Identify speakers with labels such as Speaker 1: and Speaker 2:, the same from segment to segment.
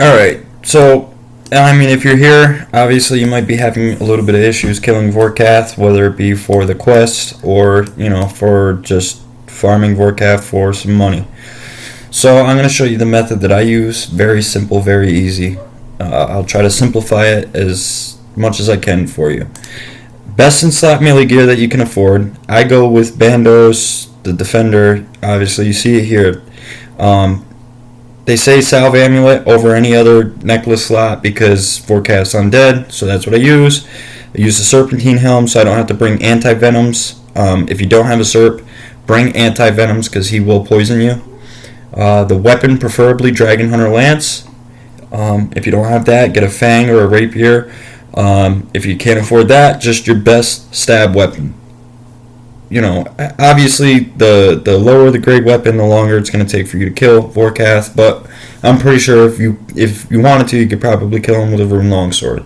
Speaker 1: Alright, so, I mean, if you're here, obviously you might be having a little bit of issues killing Vorkath, whether it be for the quest or, for just farming Vorkath for some money. So, I'm going to show you the method that I use. Very simple, very easy. I'll try to simplify it as much as I can for you. Best in slot melee gear that you can afford. I go with Bandos, the Defender. Obviously, you see it here. They say Salve Amulet over any other necklace slot because Vorkath's undead, so that's what I use. I use the Serpentine Helm so I don't have to bring anti-venoms. If you don't have a Serp, bring anti-venoms because he will poison you. The weapon, preferably Dragon Hunter Lance. If you don't have that, get a Fang or a Rapier. If you can't afford that, just your best stab weapon. Obviously the lower the grade weapon, the longer it's going to take for you to kill Vorkath, but I'm pretty sure if you wanted to, you could probably kill him with a Rune Longsword.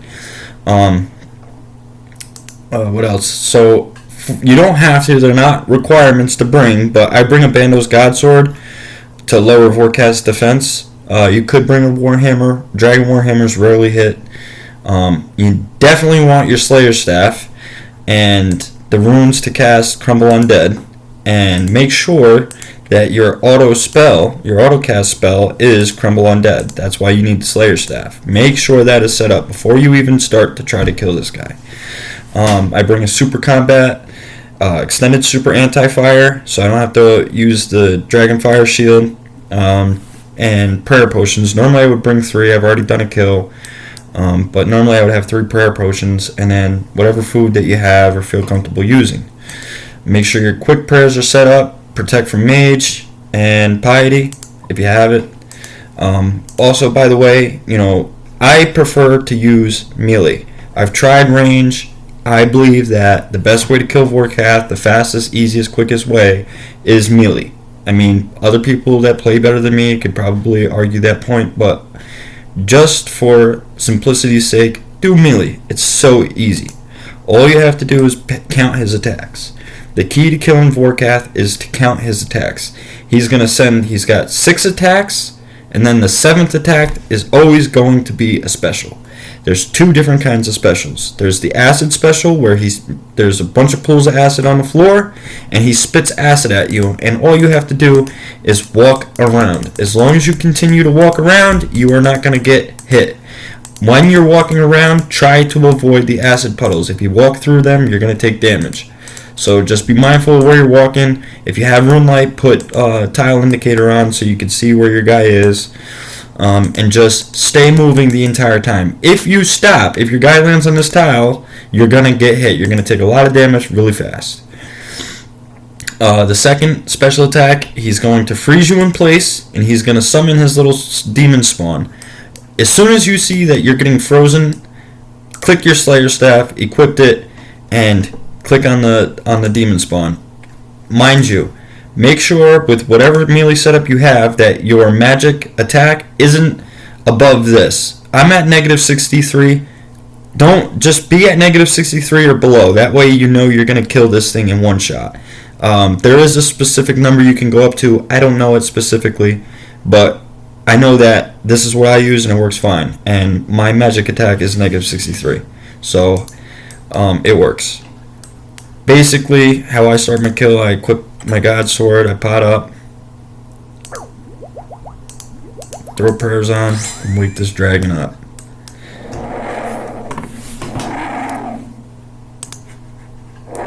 Speaker 1: What else? So you don't have to, they're not requirements to bring, but I bring a Bandos Godsword to lower Vorkath's defense. You could bring a Warhammer. Dragon Warhammers rarely hit. You definitely want your Slayer Staff and the runes to cast Crumble Undead, and make sure that your auto cast spell is Crumble Undead. That's why you need the Slayer Staff. Make sure that is set up before you even start to try to kill this guy. I bring a Super Combat, extended Super Anti-Fire, so I don't have to use the Dragonfire Shield, and Prayer Potions. Normally I would bring 3, I've already done a kill. But normally I would have 3 prayer potions and then whatever food that you have or feel comfortable using. Make sure your quick prayers are set up. Protect from mage and piety if you have it. Also, by the way, I prefer to use melee. I've tried range. I believe that the best way to kill Vorkath, the fastest, easiest, quickest way, is melee. I mean, other people that play better than me could probably argue that point, but just for simplicity's sake, do melee. It's so easy. All you have to do is count his attacks. The key to killing Vorkath is to count his attacks. He's got 6 attacks, and then the 7th attack is always going to be a special. There's 2 different kinds of specials. There's the acid special where there's a bunch of pools of acid on the floor and he spits acid at you, and all you have to do is walk around. As long as you continue to walk around, you are not going to get hit. When you're walking around, try to avoid the acid puddles. If you walk through them, you're going to take damage. So just be mindful of where you're walking. If you have Rune Light, put a tile indicator on so you can see where your guy is. And just stay moving the entire time. If you stop, if your guy lands on this tile, you're going to get hit. You're going to take a lot of damage really fast. The second special attack, he's going to freeze you in place, and he's going to summon his little demon spawn. As soon as you see that you're getting frozen, click your Slayer Staff, equip it, and click on the demon spawn. Mind you, make sure with whatever melee setup you have that your magic attack isn't above this. I'm at negative 63. Don't just be at negative 63 or below. That way you know you're going to kill this thing in one shot. There is a specific number you can go up to. I don't know it specifically, but I know that this is what I use and it works fine. And my magic attack is negative 63. So it works. Basically, how I start my kill, I equip my God Sword, I pot up, throw prayers on, and wake this dragon up.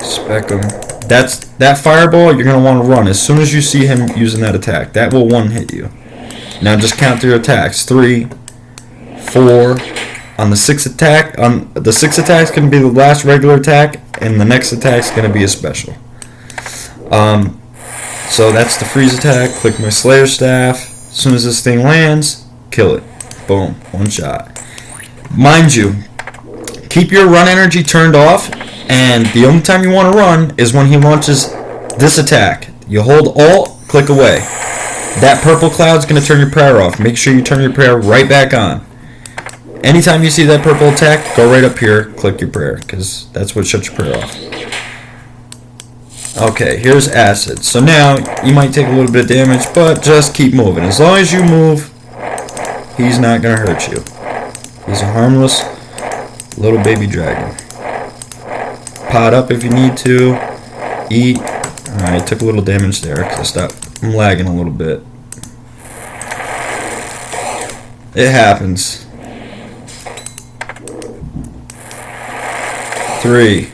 Speaker 1: Spec him. That fireball, you're going to want to run as soon as you see him using that attack. That will one hit you. Now just count through your attacks. 3, 4. On the 6th attack, the 6th attack is going to be the last regular attack, and the next attack is going to be a special. So that's the freeze attack. Click my Slayer Staff. As soon as this thing lands, kill it. Boom, one shot. Mind you, keep your run energy turned off, and the only time you want to run is when he launches this attack. You hold Alt, click away. That purple cloud's going to turn your prayer off. Make sure you turn your prayer right back on. Anytime you see that purple attack, go right up here, click your prayer, because that's what shuts your prayer off. Okay, here's acid. So now, you might take a little bit of damage, but just keep moving. As long as you move, He's not gonna hurt you. He's a harmless little baby dragon. Pot up if you need to. Eat. Alright, took a little damage there because I'm lagging a little bit. It happens. 3,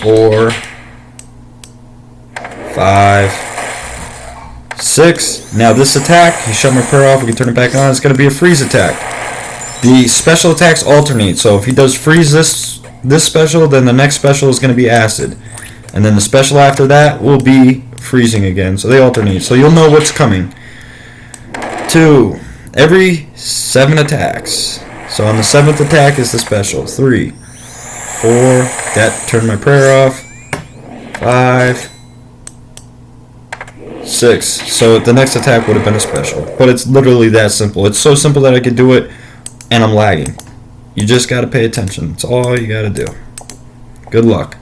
Speaker 1: 4, 5, 6. Now this attack, he shut my prayer off, we can turn it back on. It's going to be a freeze attack. The special attacks alternate, so if he does freeze this special, then the next special is going to be acid. And then the special after that will be freezing again, so they alternate. So you'll know what's coming. 2. Every 7 attacks. So on the 7th attack is the special. 3, 4. That turned my prayer off. 5, 6. So the next attack would have been a special. But it's literally that simple. It's so simple that I could do it, and I'm lagging. You just got to pay attention. That's all you got to do. Good luck.